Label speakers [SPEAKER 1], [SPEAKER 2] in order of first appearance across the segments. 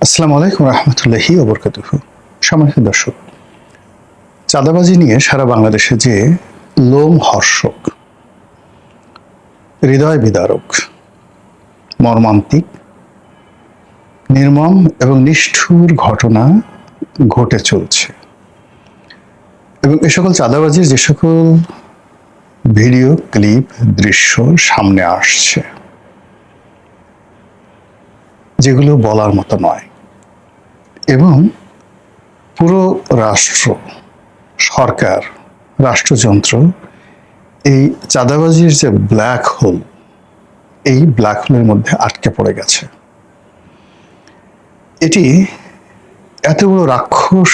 [SPEAKER 1] আসসালামু আলাইকুম রহমতুল্লাহি ওয়া বারাকাতুহু। সম্মানিত দর্শক, চাঁদাবাজি নিয়ে সারা বাংলাদেশে যে লোমহর্ষক, হৃদয় বিদারক, মর্মান্তিক, নির্মম এবং নিষ্ঠুর ঘটনা ঘটে চলছে এবং এ সকল চাঁদাবাজির যে সকল ভিডিও ক্লিপ দৃশ্য সামনে আসছে, যেগুলো বলার মতো নয়, এবং পুরো রাষ্ট্র, সরকার, রাষ্ট্রযন্ত্র এই চাঁদাবাজির যে ব্ল্যাক হোল, এই ব্ল্যাক হোলের মধ্যে আটকে পড়ে গেছে। এটি এত বড় রাক্ষস,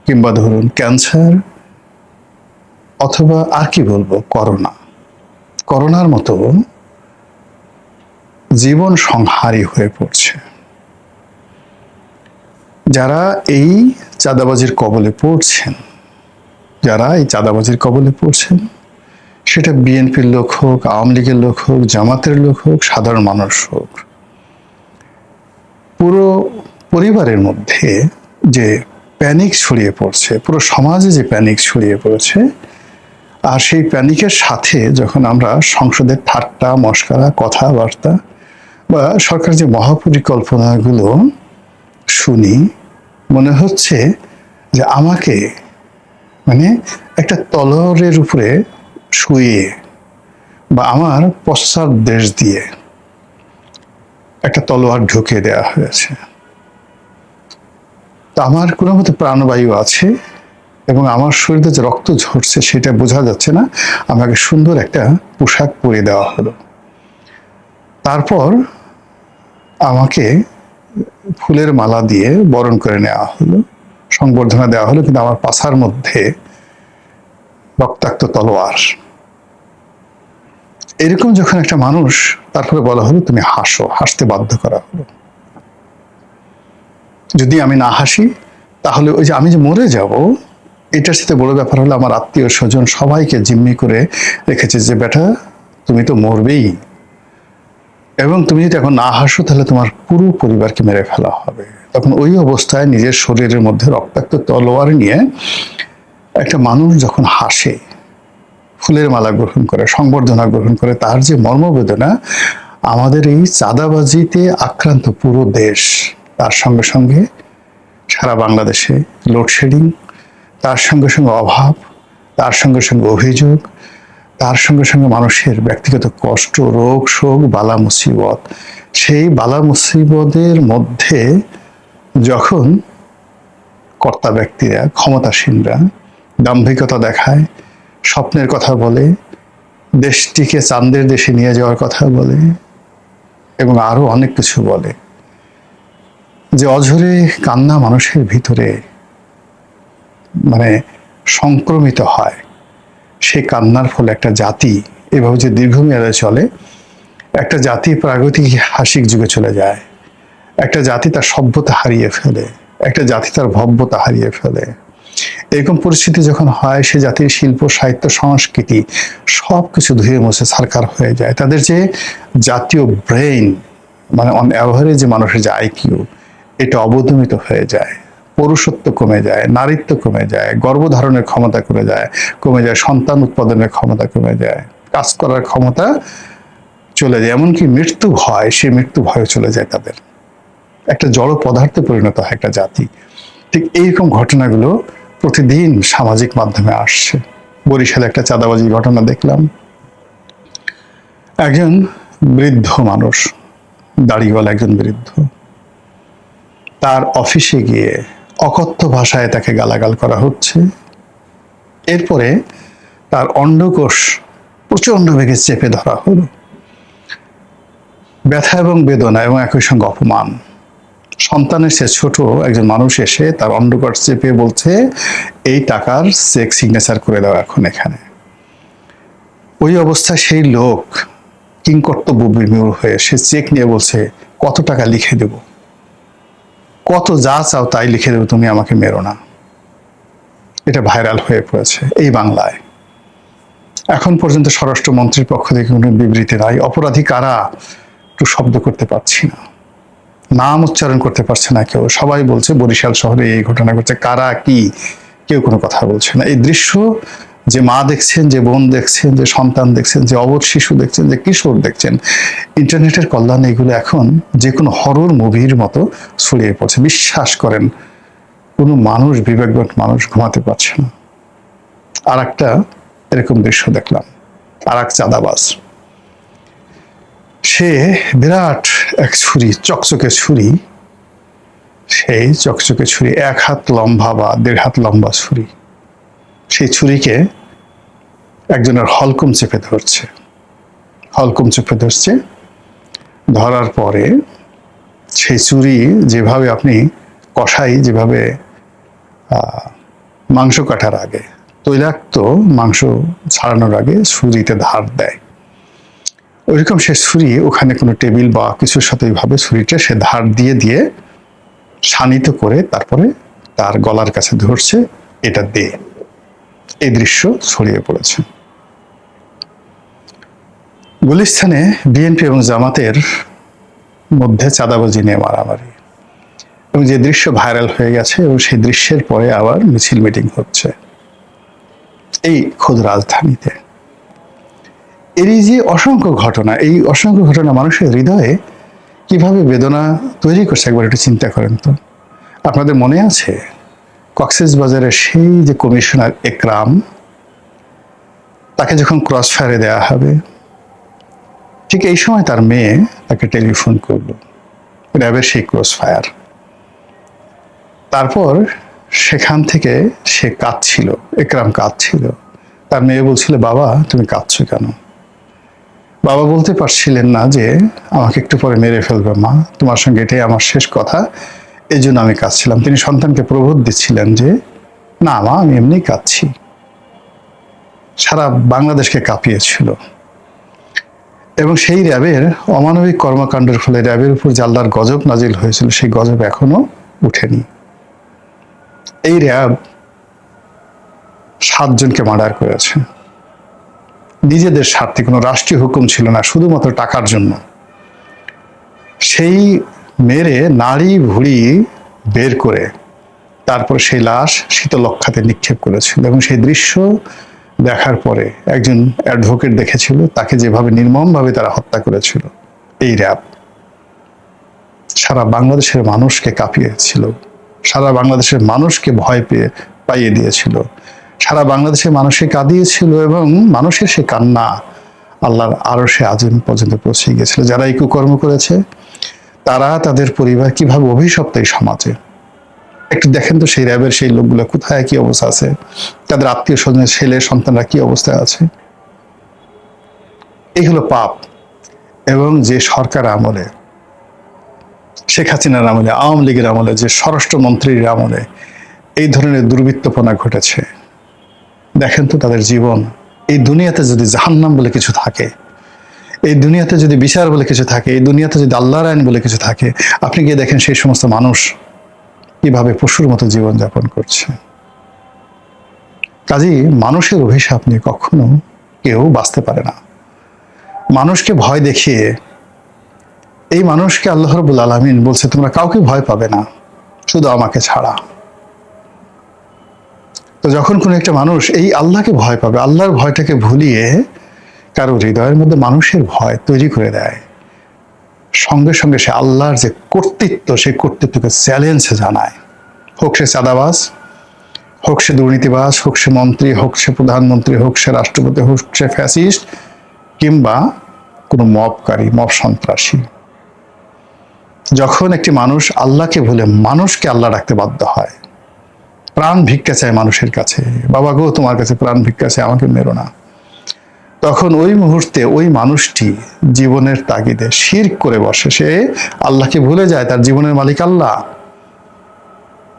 [SPEAKER 1] কিংবা ধরুন ক্যান্সার, অথবা আর কি বলবো, করোনার মতো জীবন সংহারী হয়ে পড়ছে। যারা এই চাঁদাবাজির কবলে পড়ছেন, সেটা বিএনপির লোক হোক, আওয়ামী লীগের লোক হোক, জামাতের লোক হোক, সাধারণ মানুষ হোক, পুরো পরিবারের মধ্যে যে প্যানিক ছড়িয়ে পড়ছে, পুরো সমাজে যে প্যানিক ছড়িয়ে পড়েছে, আর সেই প্যানিকের সাথে যখন আমরা সংসদের ঠাট্টা মশকরা, কথাবার্তা বা সরকার যে মহাপরিকল্পনাগুলো শুনি, মনে হচ্ছে যে আমাকে একটা তলোয়ারের উপরে শুয়ে বা আমার পশ্চাৎ দেশ দিয়ে একটা তলোয়ার ঢুকিয়ে দেওয়া হয়েছে। তো আমার কোনো মতো প্রাণবায়ু আছে এবং আমার শরীরে যে রক্ত ঝরছে সেটা বোঝা যাচ্ছে না। আমাকে সুন্দর একটা পোশাক পরিয়ে দেওয়া হলো, তারপর আমাকে ফুলের মালা দিয়ে বরণ করে নেওয়া হলো, সংবর্ধনা দেওয়া হলো, কিন্তু আমার পাছার মধ্যে রক্তাক্ত তলোয়ার। এরকম যখন একটা মানুষ, তারপরে বলা হলো তুমি হাসো, হাসতে বাধ্য করা হলো। যদি আমি না হাসি, তাহলে ওই যে আমি যে মরে যাব, এটার সাথে বড় ব্যাপার হলো আমার আত্মীয় স্বজন সবাইকে জিম্মি করে রেখেছে যে বেটা তুমি তো মরবেই, এবং তুমি যদি এখন না হাসো তাহলে তোমার পুরো পরিবারকে মেরে ফেলা হবে। তখন ওই অবস্থায় নিজের শরীরের মধ্যে রক্তাক্ত তলোয়ার নিয়ে একটা মানুষ যখন হাসে, ফুলের মালা গ্রহণ করে, সংবর্ধনা গ্রহণ করে, তার যে মর্মবেদনা, আমাদের এই চাঁদাবাজিতে আক্রান্ত পুরো দেশ, তার সঙ্গে সঙ্গে সারা বাংলাদেশে লোডশেডিং, তার সঙ্গে সঙ্গে অভাব, তার সঙ্গে সঙ্গে অভিযোগ, তার সঙ্গে সঙ্গে মানুষের ব্যক্তিগত কষ্ট, রোগ শোক, বালা মুসিবত। সেই বালা মুসিবতের মধ্যে যখন কর্তা ব্যক্তিরা, ক্ষমতাসীনরা দাম্ভিকতা দেখায়, স্বপ্নের কথা বলে, দেশটিকে চাঁদের দেশে নিয়ে যাওয়ার কথা বলে, এবং আরো অনেক কিছু বলে, যে অঝরে কান্না মানুষের ভিতরে সংক্রমিত হয়, সে কান্নার ফলে একটা জাতি এভাবে যে দীর্ঘমেয়াদে চলে, একটা জাতি প্রাগৈতিক হাসিক যুগে চলে যায়, একটা জাতি তার সভ্যতা হারিয়ে ফেলে, একটা জাতি তার ভব্যতা হারিয়ে ফেলে। এরকম পরিস্থিতি যখন হয়, সে জাতির শিল্প, সাহিত্য, সংস্কৃতি সবকিছু ধুয়ে মুছে ছারখার হয়ে যায়। তাদের যে জাতীয় ব্রেইন, অন অ্যাভারেজ যে মানুষের যে আইকিউ, এটা অবদমিত হয়ে যায়, পুরুষত্ব কমে যায়, নারীত্ব কমে যায়, গর্ভধারণের ক্ষমতা কমে যায়, সন্তান উৎপাদনের ক্ষমতা কমে যায়, কাজ করার ক্ষমতা চলে যায়, এমনকি মৃত্যু ভয়, সে মৃত্যু ভয় চলে যায় তাদের। একটা জড় পদার্থে পরিণত হয় একটা জাতি। ঠিক এইরকম ঘটনাগুলো প্রতিদিন সামাজিক মাধ্যমে আসছে। বরিশালে একটা চাঁদাবাজির ঘটনা দেখলাম। একজন বৃদ্ধ মানুষ, দাড়িওয়ালা একজন বৃদ্ধ, তার অফিসে গিয়ে অকথ্য ভাষায় তাকে গালাগাল করা হচ্ছে। এরপরে তার অন্ডকোষ প্রচন্ড বেগে চেপে ধরা হলো। ব্যথা এবং বেদনা এবং একই সঙ্গে অপমান। সন্তানের সে ছোট একজন মানুষ এসে তার অন্ডকোষ চেপে বলছে, এই টাকার চেক সিগনেচার করে দাও এখন এখানে। ওই অবস্থায় সেই লোক কিংকর্তব্য বিমূঢ় হয়ে সে চেক নিয়ে বলছে, কত টাকা লিখে দেব, কত যা চাও তাই লিখে দেবো, তুমি আমাকে মেরো না। এটা ভাইরাল হয়ে পড়েছে এই বাংলায়। এখন পর্যন্ত স্বরাষ্ট্রমন্ত্রীর পক্ষ থেকে কোনো বিবৃতি নাই। অপরাধী কারা একটু শব্দ করতে পারছি না। নাম উচ্চারণ করতে পারছে না কেউ, সবাই বলছে বরিশাল শহরে এই ঘটনা ঘটছে, কারা কি, কেউ কোনো কথা বলছে না। এই দৃশ্য যে মা দেখছেন, যে বোন দেখছেন, যে সন্তান দেখছেন, যে অবধ শিশু দেখছেন, যে কিশোর দেখছেন, ইন্টারনেটের কল্যাণে এগুলো এখন যে কোনো হরর মুভির মতো ছড়িয়ে পড়ছে। বিশ্বাস করেন, কোনো মানুষ, বিবেকবান মানুষ ঘুমাতে পারছে না। আর একটা এরকম দৃশ্য দেখলাম, আর এক চাঁদাবাজ, সে বিরাট এক ছুরি, চকচকে ছুরি, সেই চকচকে ছুরি 1 হাত লম্বা বা 1.5 হাত লম্বা ছুরি, সেই ছুরিকে একজনের হলকুম চেপে ধরছে, হলকুম চেপে ধরছে। ধরার পরে সেই ছুরি যেভাবে আপনি কষাই, যেভাবে মাংস কাটার আগে, তৈলাক্ত মাংস ছাড়ানোর আগে ছুরিতে ধার দেয়, ওইরকম সে ছুরি ওখানে কোনো টেবিল বা কিছুর সাথে এইভাবে ছুরিটা সে ধার দিয়ে দিয়ে শানিত করে তারপরে তার গলার কাছে ধরছে, এটা দে। এই দৃশ্য ছড়িয়ে পড়েছে। গুলিস্তানে বিএনপি এবং জামাতের মধ্যে চাঁদাবাজি নিয়ে মারামারি, এবং যে দৃশ্য ভাইরাল হয়ে গেছে, এবং সেই দৃশ্যের পরে আবার মিছিল মিটিং হচ্ছে এই খোদ রাজধানীতে। এরই যে অসংখ্য ঘটনা, এই অসংখ্য ঘটনা মানুষের হৃদয়ে কিভাবে বেদনা তৈরি করছে একবার একটু চিন্তা করেন তো। আপনাদের মনে আছে কক্সবাজারের সেই যে কমিশনার একরাম, তাকে যখন ক্রস ফায়ারে দেওয়া হবে, ঠিক এই সময় তার মেয়ে তাকে টেলিফোন করলো, র্যাবের সেই ক্রস ফায়ার। তারপর সেখান থেকে সে কাঁদছিল, একরাম কাঁদছিল, তার মেয়ে বলছিল, বাবা তুমি কাঁদছো কেন? বাবা বলতে পারছিলেন না যে আমাকে একটু পরে মেরে ফেলবে মা, তোমার সঙ্গে এটাই আমার শেষ কথা, এই জন্য আমি কাঁদছিলাম। তিনি সন্তানকে প্রবোধ দিচ্ছিলেন যে না মা, আমি এমনি কাঁদছি। সারা বাংলাদেশকে কাঁপিয়েছিল। এবং সেই র্যাবের অমানবিক কর্মকাণ্ডের ফলে র্যাবের উপর যে আল্লাহর গজব নাজিল হয়েছিল, সেই গজব এখনো উঠেনি। এই র্যাব 7 জনকে মার্ডার করেছে, নিজেদের স্বার্থে, কোনো রাষ্ট্রীয় হুকুম ছিল না, শুধুমাত্র টাকার জন্য। সেই মেরে নাড়ি ভুড়ি বের করে তারপর সেই লাশ শীতলক্ষাতে নিক্ষেপ করেছিল। এবং সেই দৃশ্য দেখার পরে একজন অ্যাডভোকেট দেখেছিল তাকে যেভাবে নির্মমভাবে তারা হত্যা করেছিল। এই র্যাব সারা বাংলাদেশের মানুষকে কাঁপিয়েছিল, সারা বাংলাদেশের মানুষকে ভয় পাইয়ে দিয়েছিল, সারা বাংলাদেশের মানুষকে কাঁদিয়েছিল, এবং মানুষের সে কান্না আল্লাহর আরশে আযম পর্যন্ত পৌঁছে গিয়েছিল। যারা এই কুকর্ম করেছে তারা, তাদের পরিবার কিভাবে অভিশপ্ত এই সমাজে। একটু দেখেন তো সেই র্যাবের সেই লোকগুলো কোথায়, কি অবস্থা আছে, তাদের আত্মীয় স্বজনের ছেলে সন্তানরা কি অবস্থায় আছে। এই হলো পাপ। এবং যে সরকার আমলে, শেখ হাসিনার আমলে, আওয়ামী লীগের আমলে, যে স্বরাষ্ট্রমন্ত্রীর আমলে এই ধরনের দুর্বৃত্তপনা ঘটেছে, দেখেন তো তাদের জীবন। এই দুনিয়াতে যদি জাহান্নাম বলে কিছু থাকে, এই দুনিয়াতে যদি বিচার বলে কিছু থাকে, এই দুনিয়াতে যদি আল্লাহর আইন বলে কিছু থাকে, আপনি গিয়ে দেখেন সেই সমস্ত মানুষ কিভাবে পশুর মতো জীবনযাপন করছে। কাজেই মানুষের অভিশাপ নিয়ে কখনো কেউ বাঁচতে পারে না। মানুষকে ভয় দেখিয়ে, এই মানুষকে আল্লাহ রাব্বুল আলামিন বলছে তোমরা কাউকে ভয় পাবে না, শুধু আমাকে ছাড়া। তো যখন কোনো একটা মানুষ এই আল্লাহকে ভয় পাবে, আল্লাহর ভয়টাকে ভুলিয়ে কারো হৃদয়ের মধ্যে মানুষের ভয় তৈরি করে দেয়, সঙ্গে সঙ্গে সে আল্লাহর যে কর্তৃত্ব, সেই কর্তৃত্বকে চ্যালেঞ্জ জানায়। হোক সে চাঁদাবাজ, হোক সে দুর্নীতিবাজ, হোক সে মন্ত্রী, হোক সে প্রধানমন্ত্রী, হোক সে রাষ্ট্রপতি, হোক সে ফ্যাসিস্ট, কিংবা কোনো মবকারী, মব সন্ত্রাসী। যখন একটি মানুষ আল্লাহকে ভুলে মানুষকে আল্লাহ ডাকতে বাধ্য হয়, প্রাণ ভিক্ষা চায় মানুষের কাছে, বাবা গো তোমার কাছে প্রাণ ভিক্ষা চায়, আমাকে মেরো না, তখন ওই মুহূর্তে ওই মানুষটি জীবনের তাগিদে শিরক করে বসে। সে আল্লাহকে ভুলে যায়, তার জীবনের মালিক আল্লাহ,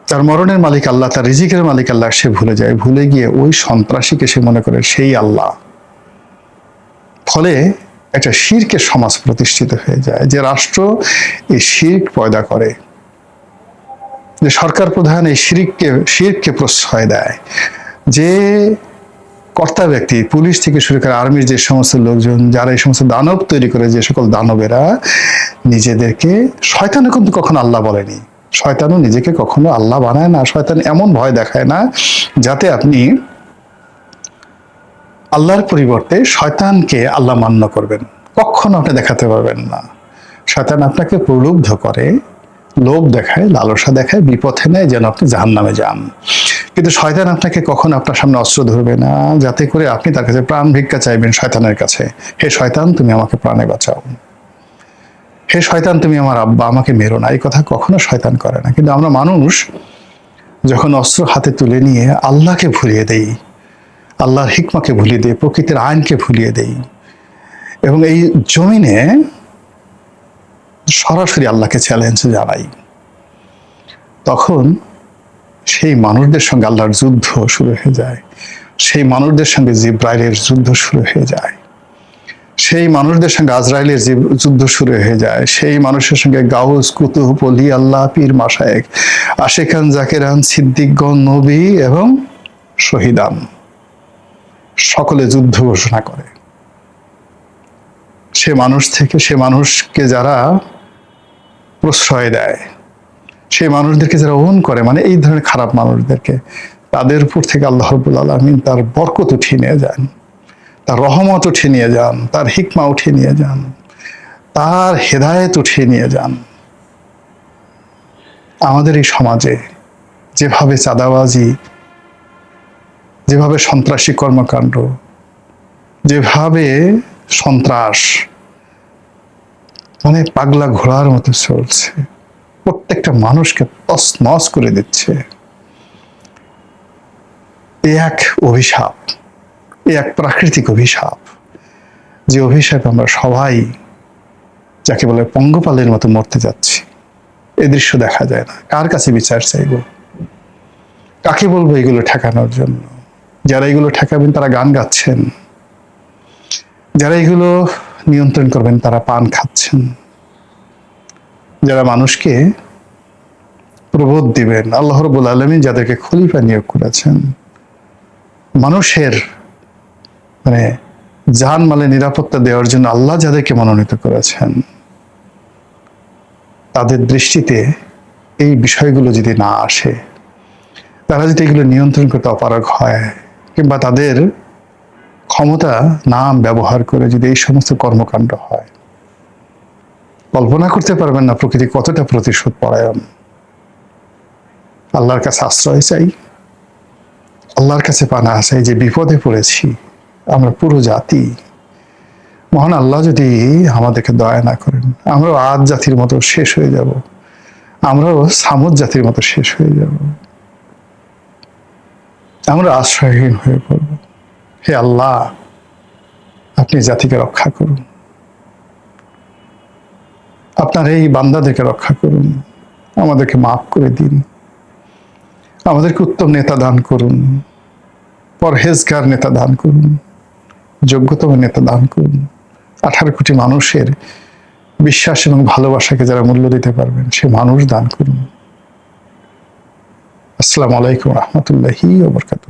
[SPEAKER 1] তার মরণের মালিক আল্লাহ, তার রিজিকের মালিক আল্লাহ সে ভুলে যায়। ভুলে গিয়ে ওই সন্ত্রাসীকে সে মনে করে সেই আল্লাহ। ফলে একটা শিরকের সমাজ প্রতিষ্ঠিত হয়ে যায়। যে রাষ্ট্র এই শিরক পয়দা করে, যে সরকার প্রধান এই শিরককে প্রশ্রয় দেয়, যে কর্তা ব্যক্তি, পুলিশ থেকে শুরু করে আর্মির যে সমস্ত লোকজন, যারা এই সমস্ত দানব তৈরি করে, যে সকল দানবেরা নিজেদেরকে, শয়তানও কিন্তু কখনো আল্লাহ বলেনি, শয়তানও নিজেকে কখনো আল্লাহ বানায় না। শয়তান এমন ভয় দেখায় না যাতে আপনি আল্লাহর পরিবর্তে শয়তানকে আল্লাহ মান্য করবেন, কখনো আপনি দেখাতে পারবেন না। শয়তান আপনাকে প্রলুব্ধ করে, লোভ দেখায়, লালসা দেখায়, বিপথে নেয় যেন আপনি জাহান্নামে যান। কিন্তু শয়তান আপনাকে কখনো আপনার সামনে অস্ত্র ধরবে না যাতে করে আপনি তার কাছে প্রাণ ভিক্ষা চাইবেন শয়তানের কাছে, হে শয়তান তুমি আমাকে প্রাণে বাঁচাও, হে শয়তান তুমি আমার আব্বা, আমাকে মেরো না। এই কথা কখনো শয়তান করে না। কিন্তু আমরা মানুষ যখন অস্ত্র হাতে তুলে নিয়ে আল্লাহকে ভুলিয়ে দেই, আল্লাহর হিকমাকে ভুলিয়ে দেই, প্রকৃতির আইনকে ভুলিয়ে দেই, এবং এই জমিনে সরাসরি আল্লাহকে চ্যালেঞ্জ জানাই, তখন সেই মানুষদের সঙ্গে আল্লাহর যুদ্ধ শুরু হয়ে যায়, সেই মানুষদের সঙ্গে জিব্রাইলের যুদ্ধ শুরু হয়ে যায়, সেই মানুষদের সঙ্গে আজরাইলের যুদ্ধ শুরু হয়ে যায়, সেই মানুষের সঙ্গে গাউস, কুতুব, ওলি আল্লাহ, পীর মাশায়েখ, আশিকান, জাকিরান, সিদ্দিকগণ, নবী এবং শহীদান সকলে যুদ্ধ ঘোষণা করে। সে মানুষকে যারা প্রশ্রয় দেয়, সেই মানুষদেরকে যারা ওন করে, মানে এই ধরনের খারাপ মানুষদেরকে, তাদের উপর থেকে আল্লাহ রাব্বুল আলামিন তার বরকত উঠিয়ে নিয়ে যান, তার রহমত উঠিয়ে নিয়ে যান, তার হিকমা উঠিয়ে নিয়ে যান, তার হেদায়েত উঠিয়ে নিয়ে যান। আমাদের এই সমাজে যেভাবে চাঁদাবাজি, যেভাবে সন্ত্রাসী কর্মকাণ্ড, যেভাবে সন্ত্রাস মানে পাগলা ঘোড়ার মতো চলছে, প্রত্যেকটা মানুষকে তছনছ করে দিচ্ছে, এক অভিশাপ, এক প্রাকৃতিক অভিশাপ, যে অভিশাপে আমরা সবাই যাকে বলে পঙ্গপালের মতো মরতে যাচ্ছি। এই দৃশ্য দেখা যায় না, কার কাছে বিচার চাইব, কাকে বলবো এগুলো ঠেকানোর জন্য? যারা এগুলো ঠেকাবেন তারা গান গাচ্ছেন, যারা এগুলো নিয়ন্ত্রণ করবেন তারা পান খাচ্ছেন, যারা মানুষকে প্রবোধ দিবেন, আল্লাহ রাব্বুল আলামিন যাদেরকে খলিফা নিয়োগ করেছেন, মানুষের মানে জানমালের নিরাপত্তা দেওয়ার জন্য আল্লাহ যাদেরকে মনোনীত করেছেন, তাদের দৃষ্টিতে এই বিষয়গুলো যদি না আসে, তারা যদি এগুলো নিয়ন্ত্রণ করতে অপারগ হয়, কিংবা তাদের ক্ষমতা নাম ব্যবহার করে যদি এই সমস্ত কর্মকাণ্ড হয়, কল্পনা করতে পারবেন না প্রকৃতি কতটা প্রতিশোধ পরায়ণ। আল্লাহর কাছে আশ্রয় চাই, আল্লাহর কাছে পানা চাই যে বিপদে পড়েছি আমরা পুরো জাতি। মহান আল্লাহ যদি আমাদেরকে দয়া না করেন, আমরাও আদ জাতির মতো শেষ হয়ে যাব, আমরাও সামুদ জাতির মতো শেষ হয়ে যাব, আমরা আশ্রয়হীন হয়ে পড়ব। হে আল্লাহ, আপনি জাতিকে রক্ষা করুন, আপনার এই বান্দাদেরকে রক্ষা করুন, আমাদেরকে মাফ করে দিন, আমাদেরকে উত্তম নেতা দান করুন, পরহেজগার নেতা দান করুন, যোগ্যতম নেতা দান করুন, 18 কোটি মানুষের বিশ্বাস এবং ভালোবাসাকে যারা মূল্য দিতে পারবেন সে মানুষ দান করুন। আসসালামু আলাইকুম রহমতুল্লাহি ওয়া বারাকাতুহু।